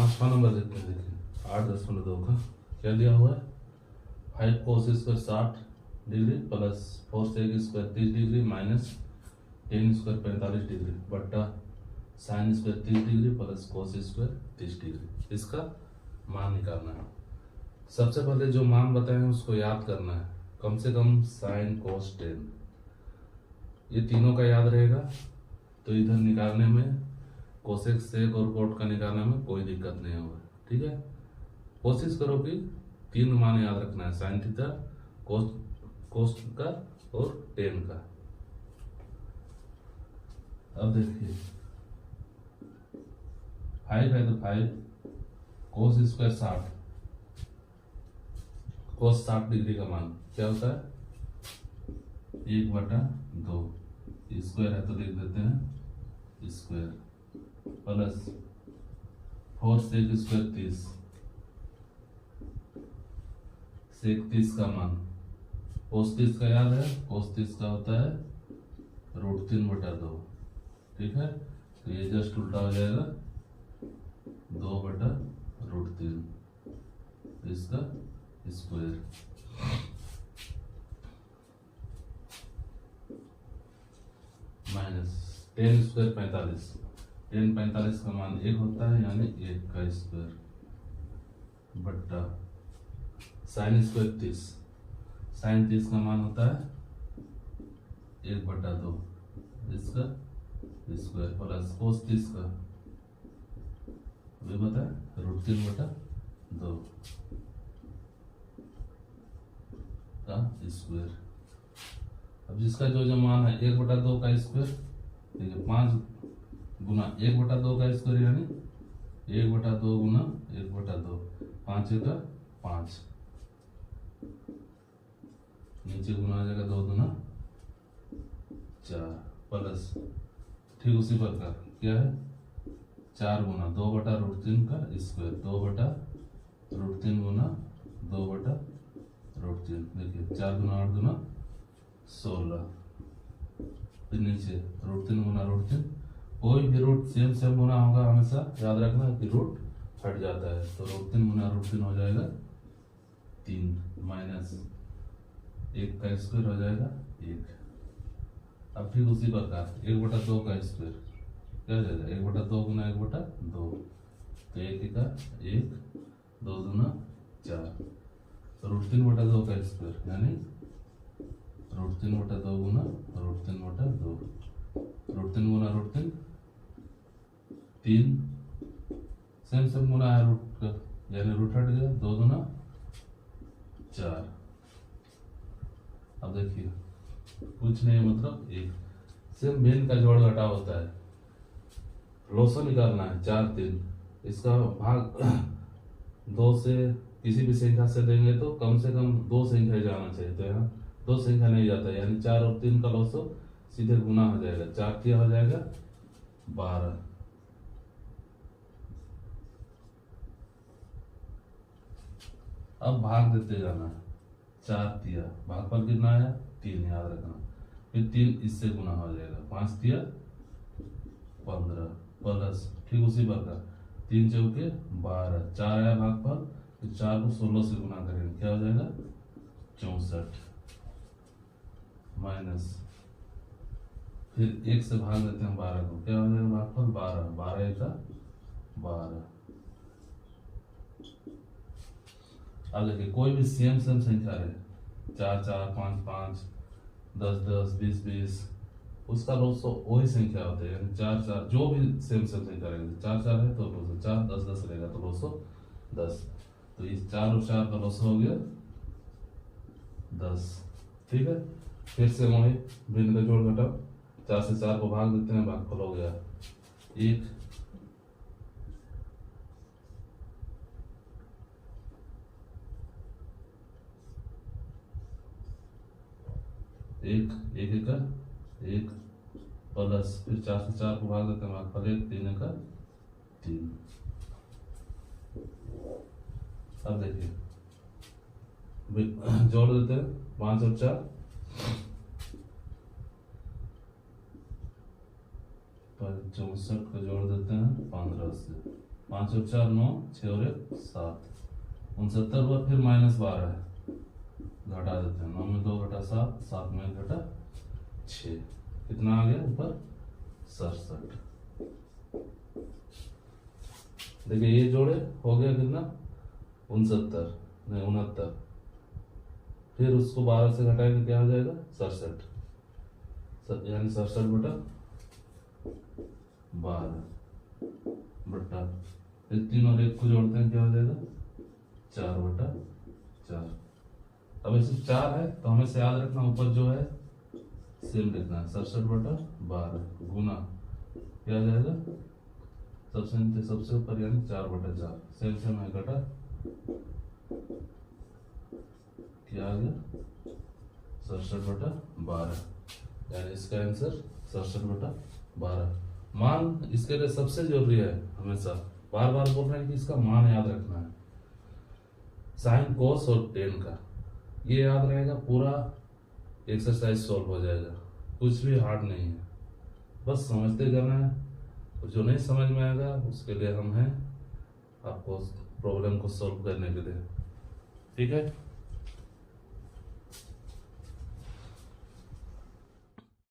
पांचवा नंबर देखते हैं। देखिए 8.2 का क्या दिया हुआ है, 5 cos square 60 degree plus 4 sec square 30 degree minus 10 square 45 degree बट्टा sine square 30 degree plus cos square 30 degree. इसका मान निकालना है। सबसे पहले जो मान बताए हैं उसको याद करना है, कम से कम साइन कोस टेन, ये तीनों का याद रहेगा तो इधर निकालने में कोसेक सेक और कोट का निकालने में कोई दिक्कत नहीं होगा। ठीक है, कोशिश करो कि तीन मान याद रखना है, साइन थीटा, कोस का और टेन का। अब देखिए 5 है तो 5 कोस स्क्वायर 60, कोस 60 डिग्री का मान क्या होता है 1/2, स्क्वायर है तो लिख देते हैं स्क्वायर प्लस 4 सेक स्क्वायर 30, सेक 30 का मान कोस 30 का याद है, कोस 30 का होता है √3/2। ठीक है, तो ये जस्ट उल्टा हो जाएगा 2/√3 इसका स्क्वायर माइनस 10 स्क्वायर 45, 10 45 का मान 1 होता है यानी 1 का स्क्वायर बट्टा साइन स्क्वायर 30, साइन 30 का मान होता है 1/2 इसका स्क्वायर प्लस कोस 30 का वे बता √3/2 का स्क्वायर। अब जिसका जो मान है 1/2 का स्क्वायर, देखिए 5 गुना 1/2 का स्क्वायर यानी 1/2 गुना 1/2, 5 का 5, नीचे गुना आ जाएगा 2 दूना 4 प्लस ठीक उसी प्रकार क्या है 4 गुना 2/√3 का स्क्वायर, 2/√3 गुना 2/√3, देखिए 4 गुना 8 गुना 16, फिर नीचे √3 गुना √3, कोई भी रूट सेम गुना होगा हमेशा याद रखना कि रूट हट जाता है, तो √3 गुना √3 हो जाएगा 3 माइनस 1 का स्क्वायर हो जाएगा 1। अब ठीक उसी प्रकार 1/2 का स्क्वायर क्या हो जाएगा 1/2 गुना 1/2, तो 1 का 1, 2 दूना 4, तो √3/2 का स्क्वायर यानी √3/2 गुना √3/2, √3 गुना √3 3 सेम गुना है रूट का यानी रूट हट गया, 2 दूना 4। अब देखिए कुछ नहीं मतलब 1 सेम बेन का जोड़ घटा होता है, लोसा निकालना है 4 3, इसका भाग 2 से किसी भी संख्या से देंगे तो कम से कम 2 संख्या जाना चाहिए, तो यहाँ 2 संख्या नहीं जाता यानी 4 और 3 का लोसो सीधे गुना हो जाएगा, 4 क्या हो जाएगा 12। अब भाग देते जाना है, 4 तिया भागफल कितना आया 3 याद रखना, फिर 3 इससे गुना हो जाएगा, 5 तिया 15 प्लस ठीक उसी प्रकार 3 चौके 12, 4 आया भागफल, फिर 4 को 16 से गुना करेंगे क्या हो जाएगा 64 माइनस फिर 1 से भाग देते हैं 12 को क्या हो जाएगा भागफल 12, 12 का 12। अब देखिए कोई भी सेम संख्या रहे 4 4 5 5 10 10 20 20 उसका लोसो वही संख्या होते हैं यानी 4 4 जो भी सेम संख्या रहेगी, 4 4 है तो लोसो 4, 10 10 रहेगा तो लोसो 10, तो इस 4 और 4 का लोसो हो गया 10। ठीक है, फिर से वही भिन्न का जोड़ घटाओ, 4 से 4 को भाग देते हैं, भागफल हो गया 1, एक का 1 प्लस फिर 4 से 4 को भाग देते हैं, भागफल 1, 3 का 3। अब देखिए जोड़ देते हैं 5 और 4 64 का जोड़ देते हैं 15 से, 5 और 4 9, 6 और 1 7, 69 हुआ, फिर -12 है, घटा देते हैं, 9 में 2 घटा 7, 7 में 1 घटा 6, कितना आ गया ऊपर 67। देखिए ये जोड़े हो गया कितना 69 नहीं 69, फिर उसको 12 से घटाएंगे क्या हो जाएगा 67, यानी 67 बटा 12 बटा, फिर 3 और 1 को जोड़ते हैं क्या हो जाएगा 4 बटा 4। अब ऐसे 4 है तो हमें से याद रखना ऊपर जो है सेम लिखना है, 67 बटा 12 गुना क्या आ जाएगा सबसे ऊपर यानी 4 बटा 4, सेम सेम है घटा क्या आ गया 67 बटा 12, यानी इसका आंसर 67 बटा 12। मान इसके लिए सबसे जरूरी है, हमेशा बार बार बोल रहे हैं कि इसका मान याद रखना है, साइन कोस और टेन का, ये याद रहेगा पूरा एक्सरसाइज सॉल्व हो जाएगा, कुछ भी हार्ड नहीं है, बस समझते करना है। जो नहीं समझ में आएगा उसके लिए हम हैं आपको प्रॉब्लम को सॉल्व करने के लिए, ठीक है।